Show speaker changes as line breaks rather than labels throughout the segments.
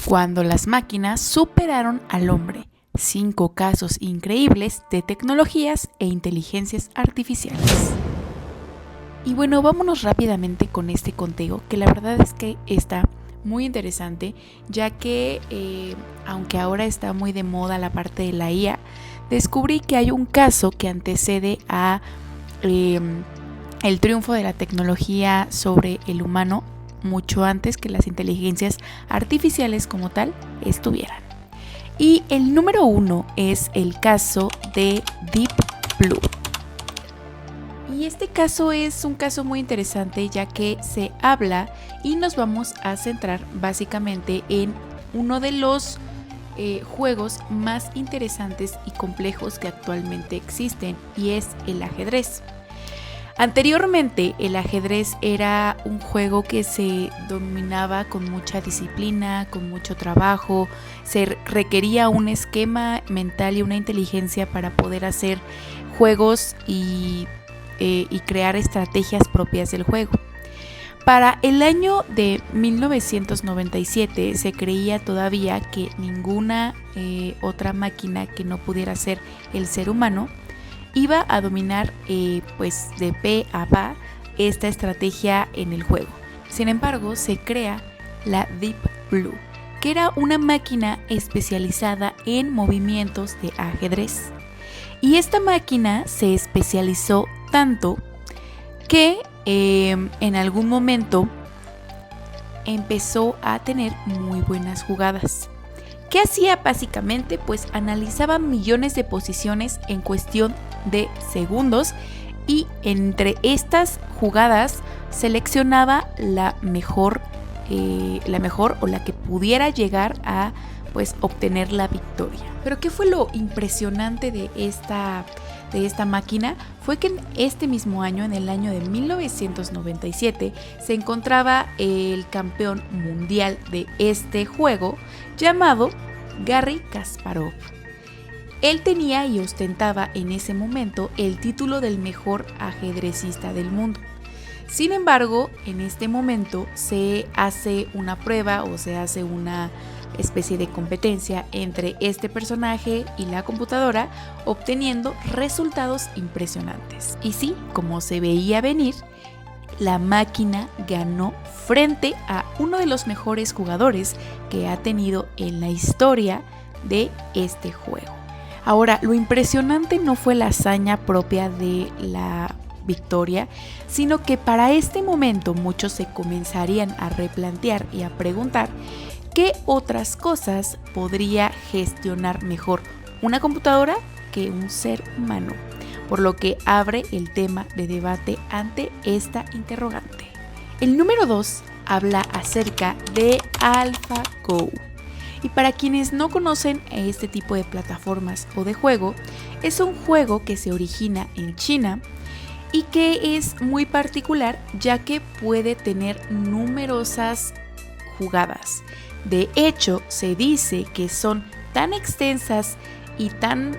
Cuando las máquinas superaron al hombre. 5 casos increíbles de tecnologías e inteligencias artificiales. Y bueno, vámonos rápidamente con este conteo, que la verdad es que está muy interesante, ya que aunque ahora está muy de moda la parte de la IA, descubrí que hay un caso que antecede a el triunfo de la tecnología sobre el humano mucho antes que las inteligencias artificiales como tal estuvieran. Y el número 1 es el caso de Deep Blue. Y este caso es un caso muy interesante, ya que se habla y nos vamos a centrar básicamente en uno de los juegos más interesantes y complejos que actualmente existen, y es el ajedrez. Anteriormente, el ajedrez era un juego que se dominaba con mucha disciplina, con mucho trabajo, se requería un esquema mental y una inteligencia para poder hacer juegos y crear estrategias propias del juego. Para el año de 1997 se creía todavía que ninguna otra máquina que no pudiera ser el ser humano iba a dominar pues de pe a pa esta estrategia en el juego. Sin embargo, se crea la Deep Blue, que era una máquina especializada en movimientos de ajedrez. Y esta máquina se especializó tanto que en algún momento empezó a tener muy buenas jugadas. ¿Qué hacía básicamente? Pues analizaba millones de posiciones en cuestión de segundos, y entre estas jugadas seleccionaba la mejor o la que pudiera llegar a pues obtener la victoria. Pero ¿qué fue lo impresionante de esta máquina? Fue que en este mismo año, en el año de 1997, se encontraba el campeón mundial de este juego llamado Garry Kasparov. Él tenía y ostentaba en ese momento el título del mejor ajedrecista del mundo. Sin embargo, en este momento se hace una prueba o se hace una especie de competencia entre este personaje y la computadora, obteniendo resultados impresionantes. Y sí, como se veía venir, la máquina ganó frente a uno de los mejores jugadores que ha tenido en la historia de este juego. Ahora, lo impresionante no fue la hazaña propia de la victoria, sino que para este momento muchos se comenzarían a replantear y a preguntar qué otras cosas podría gestionar mejor una computadora que un ser humano, por lo que abre el tema de debate ante esta interrogante. El número 2 habla acerca de AlphaGo. Y para quienes no conocen este tipo de plataformas o de juego, es un juego que se origina en China y que es muy particular, ya que puede tener numerosas jugadas. De hecho, se dice que son tan extensas y tan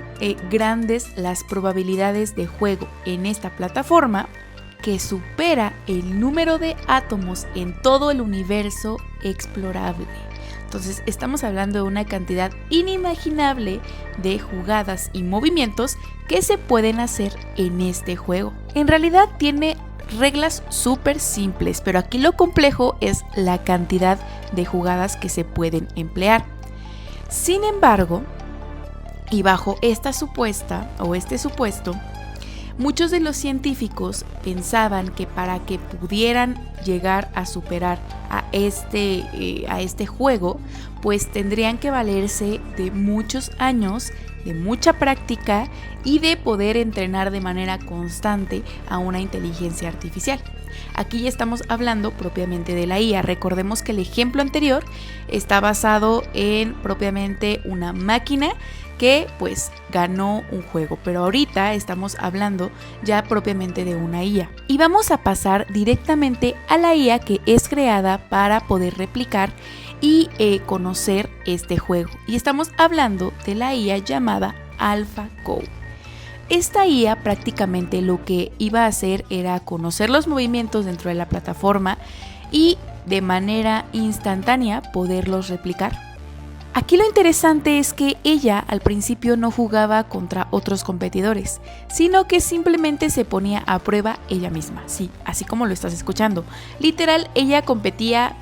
grandes las probabilidades de juego en esta plataforma que supera el número de átomos en todo el universo explorable. Entonces estamos hablando de una cantidad inimaginable de jugadas y movimientos que se pueden hacer en este juego. En realidad tiene reglas súper simples, pero aquí lo complejo es la cantidad de jugadas que se pueden emplear. Sin embargo, y bajo esta supuesta o este supuesto, muchos de los científicos pensaban que para que pudieran llegar a superar a este juego, pues tendrían que valerse de muchos años, de mucha práctica y de poder entrenar de manera constante a una inteligencia artificial. Aquí ya estamos hablando propiamente de la IA. Recordemos que el ejemplo anterior está basado en propiamente una máquina que pues ganó un juego, pero ahorita estamos hablando ya propiamente de una IA. Y vamos a pasar directamente a la IA que es creada para poder replicar y conocer este juego. Y estamos hablando de la IA llamada AlphaGo. Esta IA prácticamente lo que iba a hacer era conocer los movimientos dentro de la plataforma y de manera instantánea poderlos replicar. Aquí lo interesante es que ella al principio no jugaba contra otros competidores, sino que simplemente se ponía a prueba ella misma, sí, así como lo estás escuchando. Literal, ella competía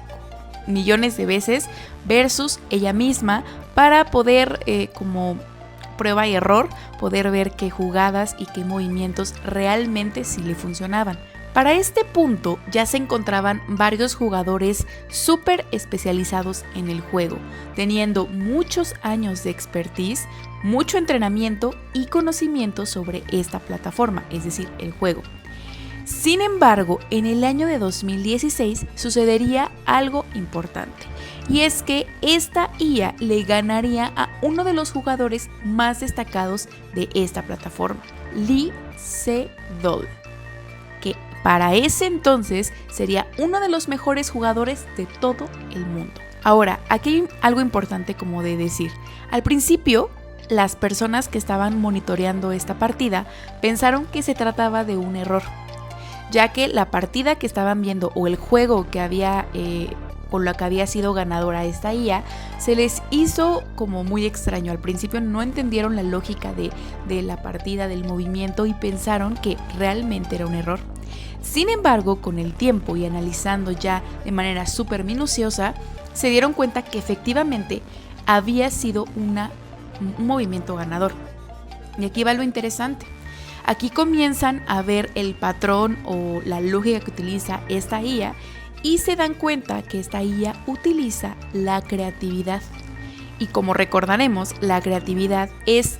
millones de veces versus ella misma para poder, como prueba y error, poder ver qué jugadas y qué movimientos realmente sí le funcionaban. Para este punto ya se encontraban varios jugadores súper especializados en el juego, teniendo muchos años de expertise, mucho entrenamiento y conocimiento sobre esta plataforma, es decir, el juego. Sin embargo, en el año de 2016 sucedería algo importante, y es que esta IA le ganaría a uno de los jugadores más destacados de esta plataforma, Lee Sedol, que para ese entonces sería uno de los mejores jugadores de todo el mundo. Ahora, aquí hay algo importante como de decir. Al principio, las personas que estaban monitoreando esta partida pensaron que se trataba de un error, ya que la partida que estaban viendo o el juego que había con la que había sido ganadora esta IA se les hizo como muy extraño. Al principio no entendieron la lógica de la partida, del movimiento, y pensaron que realmente era un error. Sin embargo, con el tiempo y analizando ya de manera súper minuciosa, se dieron cuenta que efectivamente había sido un movimiento ganador. Y aquí va lo interesante. Aquí comienzan a ver el patrón o la lógica que utiliza esta IA y se dan cuenta que esta IA utiliza la creatividad. Y como recordaremos, la creatividad es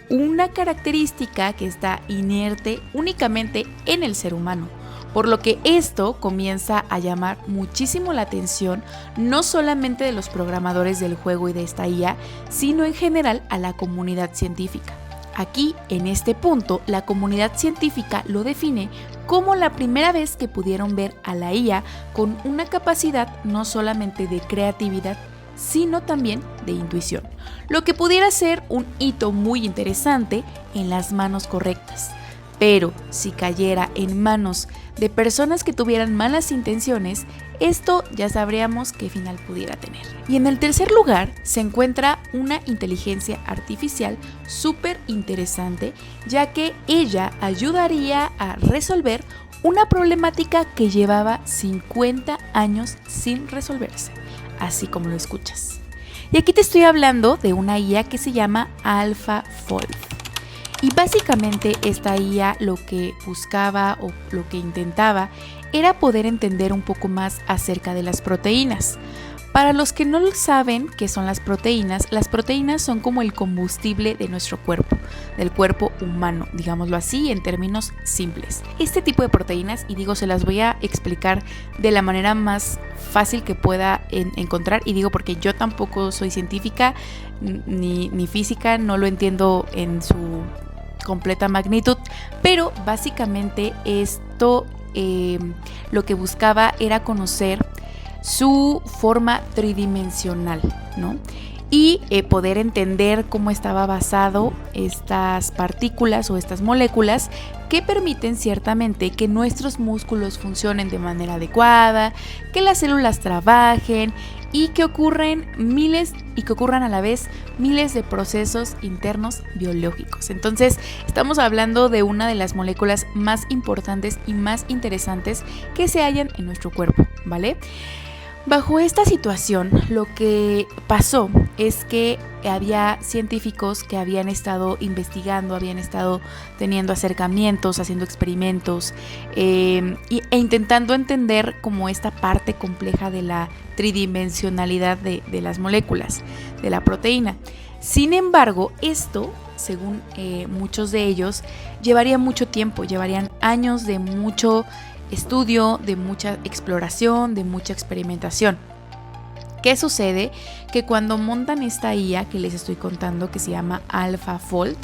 una característica que está inerte únicamente en el ser humano, por lo que esto comienza a llamar muchísimo la atención no solamente de los programadores del juego y de esta IA, sino en general a la comunidad científica. Aquí, en este punto, la comunidad científica lo define como la primera vez que pudieron ver a la IA con una capacidad no solamente de creatividad, sino también de intuición, lo que pudiera ser un hito muy interesante en las manos correctas. Pero si cayera en manos de personas que tuvieran malas intenciones, esto ya sabríamos qué final pudiera tener. Y en el tercer lugar se encuentra una inteligencia artificial súper interesante, ya que ella ayudaría a resolver una problemática que llevaba 50 años sin resolverse, así como lo escuchas. Y aquí te estoy hablando de una IA que se llama AlphaFold. Y básicamente esta IA lo que buscaba o lo que intentaba era poder entender un poco más acerca de las proteínas. Para los que no saben qué son las proteínas son como el combustible de nuestro cuerpo, del cuerpo humano, digámoslo así en términos simples. Este tipo de proteínas, y digo, se las voy a explicar de la manera más fácil que pueda encontrar, y digo porque yo tampoco soy científica ni física, no lo entiendo en su completa magnitud, pero básicamente esto lo que buscaba era conocer su forma tridimensional, ¿no? Y poder entender cómo estaba basado estas partículas o estas moléculas que permiten ciertamente que nuestros músculos funcionen de manera adecuada, que las células trabajen y que ocurran a la vez miles de procesos internos biológicos. Entonces, estamos hablando de una de las moléculas más importantes y más interesantes que se hallan en nuestro cuerpo, ¿vale? Bajo esta situación, lo que pasó es que había científicos que habían estado investigando, habían estado teniendo acercamientos, haciendo experimentos e intentando entender como esta parte compleja de la tridimensionalidad de las moléculas, de la proteína. Sin embargo, esto, según muchos de ellos, llevaría mucho tiempo, llevarían años de mucho estudio, de mucha exploración, de mucha experimentación. ¿Qué sucede? Que cuando montan esta IA que les estoy contando, que se llama AlphaFold,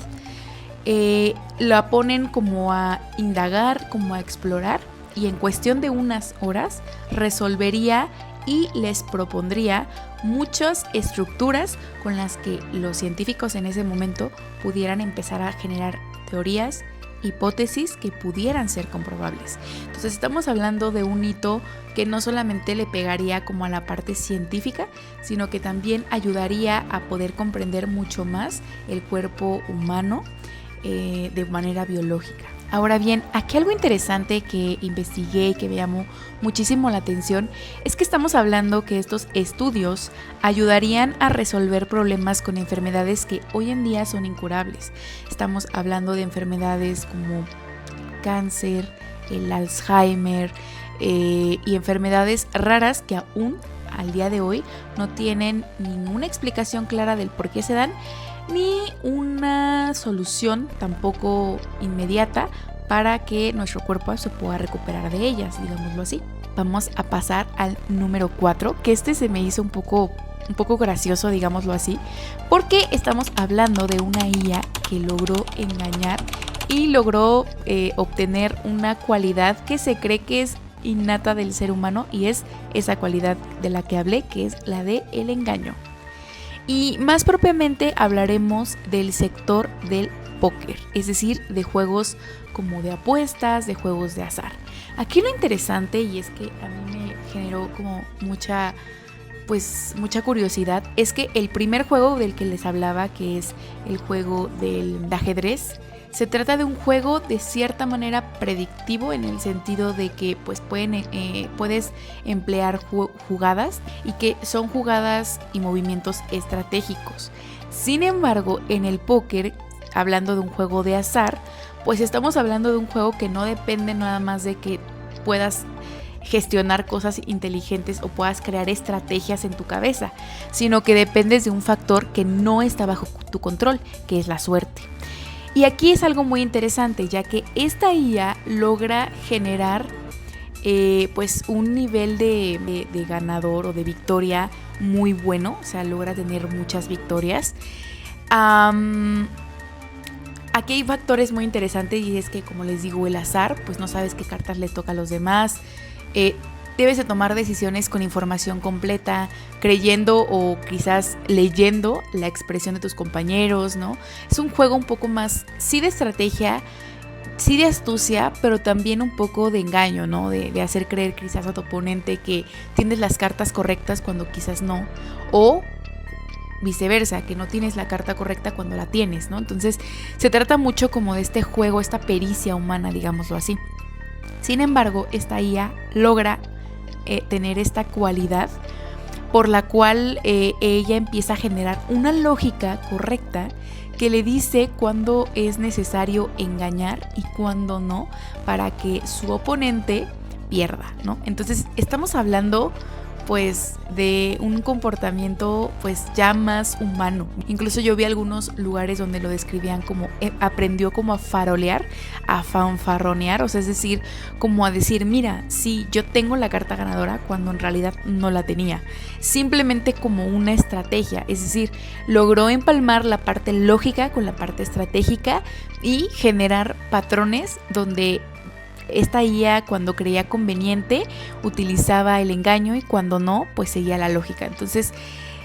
la ponen como a indagar, como a explorar, y en cuestión de unas horas resolvería y les propondría muchas estructuras con las que los científicos en ese momento pudieran empezar a generar teorías hipótesis que pudieran ser comprobables. Entonces estamos hablando de un hito que no solamente le pegaría como a la parte científica, sino que también ayudaría a poder comprender mucho más el cuerpo humano de manera biológica. Ahora bien, aquí algo interesante que investigué y que me llamó muchísimo la atención es que estamos hablando que estos estudios ayudarían a resolver problemas con enfermedades que hoy en día son incurables. Estamos hablando de enfermedades como cáncer, el Alzheimer y enfermedades raras que aún al día de hoy no tienen ninguna explicación clara del por qué se dan, ni una solución tampoco inmediata para que nuestro cuerpo se pueda recuperar de ellas, digámoslo así. Vamos a pasar al número 4, que se me hizo un poco gracioso, digámoslo así, porque estamos hablando de una IA que logró engañar y logró obtener una cualidad que se cree que es innata del ser humano, y es esa cualidad de la que hablé, que es la de el engaño. Y más propiamente hablaremos del sector del póker, es decir, de juegos como de apuestas, de juegos de azar. Aquí lo interesante, y es que a mí me generó como mucha curiosidad, es que el primer juego del que les hablaba, que es el juego de ajedrez, se trata de un juego de cierta manera predictivo, en el sentido de que pues puedes emplear jugadas, y que son jugadas y movimientos estratégicos. Sin embargo, en el póker, hablando de un juego de azar, pues estamos hablando de un juego que no depende nada más de que puedas gestionar cosas inteligentes o puedas crear estrategias en tu cabeza, sino que dependes de un factor que no está bajo tu control, que es la suerte. Y aquí es algo muy interesante, ya que esta IA logra generar pues un nivel de ganador o de victoria muy bueno, o sea, logra tener muchas victorias. Aquí hay factores muy interesantes, y es que, como les digo, el azar, pues no sabes qué cartas le toca a los demás. Debes de tomar decisiones con información completa, creyendo o quizás leyendo la expresión de tus compañeros, ¿no? Es un juego un poco más, sí de estrategia, sí de astucia, pero también un poco de engaño, ¿no? De hacer creer quizás a tu oponente que tienes las cartas correctas cuando quizás no, o viceversa, que no tienes la carta correcta cuando la tienes, ¿no? Entonces se trata mucho como de este juego, esta pericia humana, digámoslo así. Sin embargo, esta IA logra tener esta cualidad por la cual ella empieza a generar una lógica correcta que le dice cuándo es necesario engañar y cuándo no, para que su oponente pierda, ¿no? Entonces estamos hablando pues de un comportamiento pues ya más humano. Incluso yo vi algunos lugares donde lo describían como aprendió como a farolear, a fanfarronear, o sea, es decir, como a decir, mira, sí, yo tengo la carta ganadora, cuando en realidad no la tenía. Simplemente como una estrategia, es decir, logró empalmar la parte lógica con la parte estratégica y generar patrones donde esta IA, cuando creía conveniente, utilizaba el engaño, y cuando no, pues seguía la lógica. Entonces,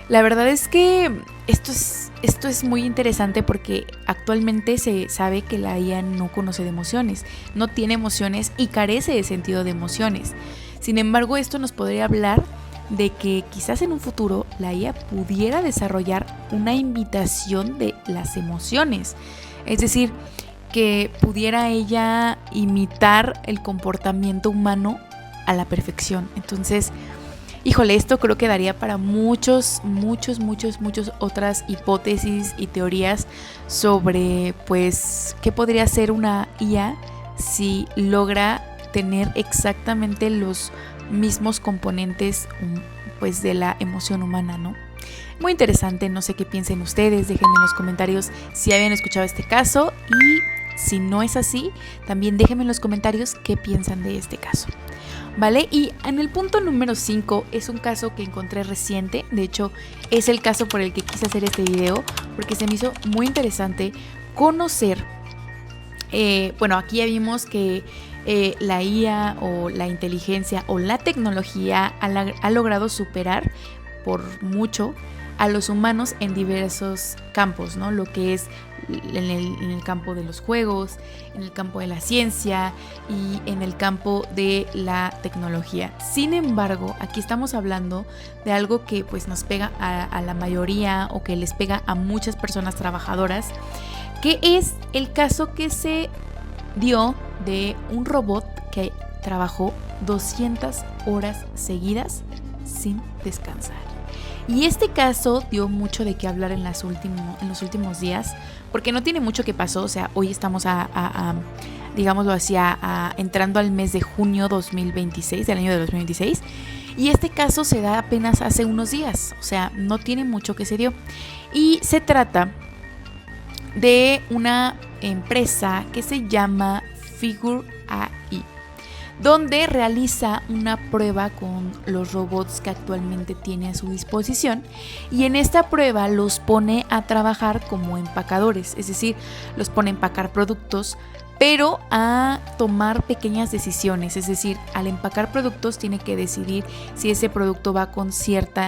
la verdad es que esto es muy interesante, porque actualmente se sabe que la IA no conoce de emociones, no tiene emociones y carece de sentido de emociones. Sin embargo, esto nos podría hablar de que quizás en un futuro la IA pudiera desarrollar una imitación de las emociones. Es decir, que pudiera ella imitar el comportamiento humano a la perfección. Entonces, híjole, esto creo que daría para muchas otras hipótesis y teorías sobre, pues, qué podría ser una IA si logra tener exactamente los mismos componentes, pues, de la emoción humana, ¿no? Muy interesante, no sé qué piensen ustedes, déjenme en los comentarios si habían escuchado este caso, y si no es así, también déjenme en los comentarios qué piensan de este caso, ¿vale? Y en el punto número 5 es un caso que encontré reciente. De hecho, es el caso por el que quise hacer este video, porque se me hizo muy interesante conocer. Bueno, aquí ya vimos que la IA o la inteligencia o la tecnología ha logrado superar por mucho a los humanos en diversos campos, ¿no? Lo que es en el campo de los juegos, en el campo de la ciencia y en el campo de la tecnología. Sin embargo, aquí estamos hablando de algo que pues nos pega a la mayoría o que les pega a muchas personas trabajadoras, que es el caso que se dio de un robot que trabajó 200 horas seguidas sin descansar. Y este caso dio mucho de qué hablar en los últimos días, porque no tiene mucho que pasó. O sea, hoy estamos digámoslo así, entrando al mes de junio 2026, del año de 2026, y este caso se da apenas hace unos días, o sea, no tiene mucho que se dio. Y se trata de una empresa que se llama Figure AI, donde realiza una prueba con los robots que actualmente tiene a su disposición, y en esta prueba los pone a trabajar como empacadores, es decir, los pone a empacar productos, pero a tomar pequeñas decisiones. Es decir, al empacar productos tiene que decidir si ese producto va con cierto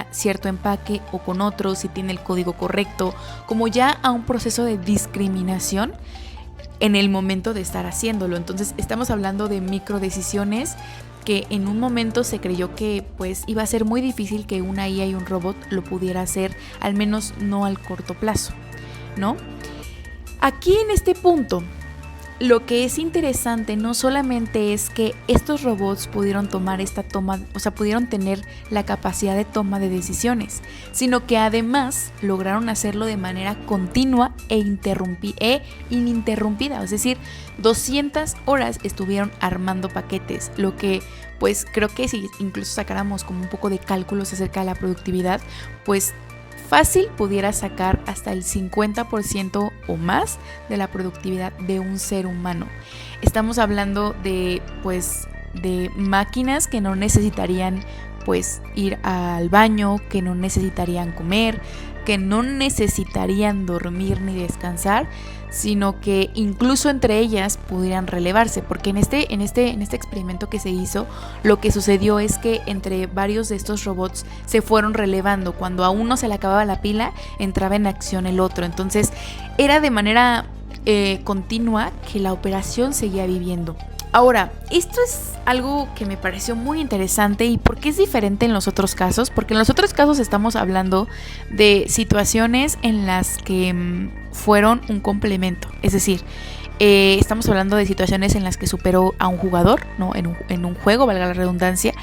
empaque o con otro, si tiene el código correcto, como ya a un proceso de discriminación en el momento de estar haciéndolo. Entonces estamos hablando de micro decisiones que en un momento se creyó que pues iba a ser muy difícil que una IA y un robot lo pudiera hacer, al menos no al corto plazo, ¿no? Aquí en este punto, lo que es interesante no solamente es que estos robots pudieron pudieron tener la capacidad de toma de decisiones, sino que además lograron hacerlo de manera continua e ininterrumpida. Es decir, 200 horas estuvieron armando paquetes, lo que pues creo que si incluso sacáramos como un poco de cálculos acerca de la productividad, pues fácil pudiera sacar hasta el 50% o más de la productividad de un ser humano. Estamos hablando de máquinas que no necesitarían pues ir al baño, que no necesitarían comer, que no necesitarían dormir ni descansar, sino que incluso entre ellas pudieran relevarse, porque en este experimento que se hizo, lo que sucedió es que entre varios de estos robots se fueron relevando. Cuando a uno se le acababa la pila, entraba en acción el otro. Entonces era de manera continua que la operación seguía viviendo. Ahora, esto es algo que me pareció muy interesante. ¿Y por qué es diferente en los otros casos? Porque en los otros casos estamos hablando de situaciones en las que fueron un complemento. Es decir, estamos hablando de situaciones en las que superó a un jugador, ¿no? En un juego, valga la redundancia,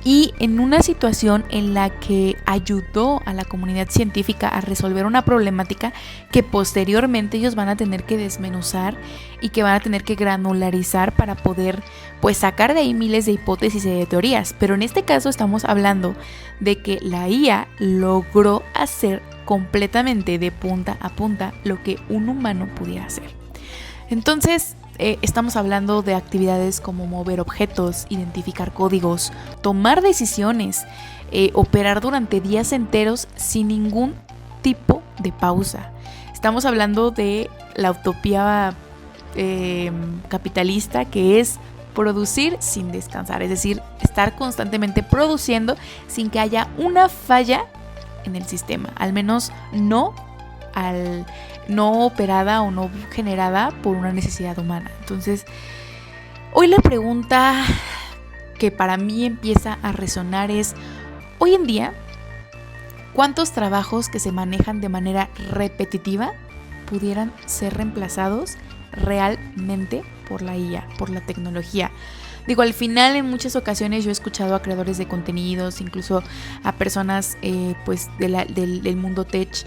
y en una situación en la que ayudó a la comunidad científica a resolver una problemática que posteriormente ellos van a tener que desmenuzar y que van a tener que granularizar para poder pues sacar de ahí miles de hipótesis y de teorías. Pero en este caso estamos hablando de que la IA logró hacer completamente de punta a punta lo que un humano pudiera hacer. Entonces, estamos hablando de actividades como mover objetos, identificar códigos, tomar decisiones, operar durante días enteros sin ningún tipo de pausa. Estamos hablando de la utopía capitalista, que es producir sin descansar, es decir, estar constantemente produciendo sin que haya una falla en el sistema, al menos no operada o no generada por una necesidad humana. Entonces, hoy la pregunta que para mí empieza a resonar es, hoy en día, ¿cuántos trabajos que se manejan de manera repetitiva pudieran ser reemplazados realmente por la IA, por la tecnología? Digo, al final en muchas ocasiones yo he escuchado a creadores de contenidos, incluso a personas pues del mundo tech,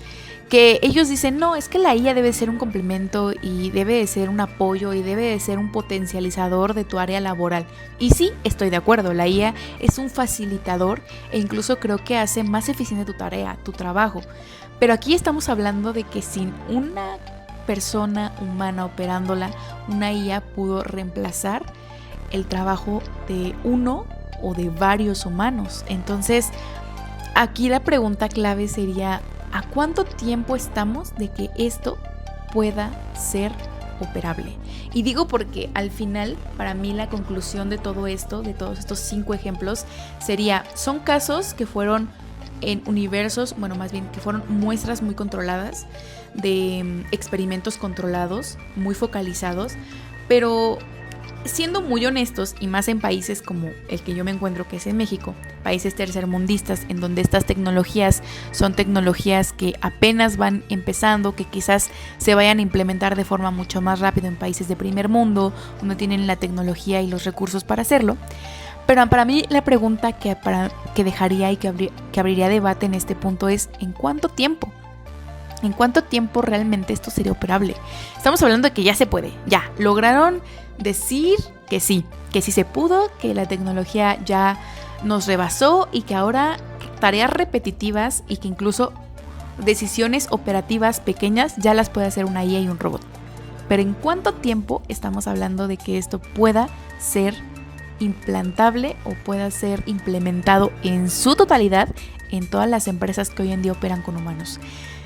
que ellos dicen, no, es que la IA debe ser un complemento y debe de ser un apoyo y debe de ser un potencializador de tu área laboral. Y sí, estoy de acuerdo, la IA es un facilitador e incluso creo que hace más eficiente tu tarea, tu trabajo. Pero aquí estamos hablando de que sin una persona humana operándola, una IA pudo reemplazar el trabajo de uno o de varios humanos. Entonces, aquí la pregunta clave sería, ¿a cuánto tiempo estamos de que esto pueda ser operable? Y digo porque al final, para mí la conclusión de todo esto, de todos estos 5 ejemplos, sería, son casos que fueron en universos, bueno, más bien que fueron muestras muy controladas de experimentos controlados, muy focalizados, pero siendo muy honestos, y más en países como el que yo me encuentro, que es en México, países tercermundistas, en donde estas tecnologías son tecnologías que apenas van empezando, que quizás se vayan a implementar de forma mucho más rápido en países de primer mundo, donde tienen la tecnología y los recursos para hacerlo. Pero para mí la pregunta que dejaría y que abriría debate en este punto es ¿en cuánto tiempo? ¿En cuánto tiempo realmente esto sería operable? Estamos hablando de que ya se puede, ya lograron decir que sí se pudo, que la tecnología ya nos rebasó y que ahora tareas repetitivas y que incluso decisiones operativas pequeñas ya las puede hacer una IA y un robot. Pero ¿en cuánto tiempo estamos hablando de que esto pueda ser implantable o pueda ser implementado en su totalidad en todas las empresas que hoy en día operan con humanos?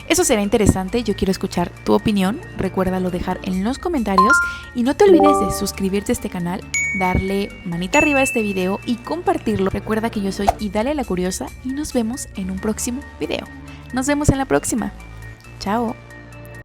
Eso será interesante, yo quiero escuchar tu opinión, recuérdalo dejar en los comentarios y no te olvides de suscribirte a este canal, darle manita arriba a este video y compartirlo. Recuerda que yo soy Idalia la Curiosa y nos vemos en un próximo video. Nos vemos en la próxima. Chao.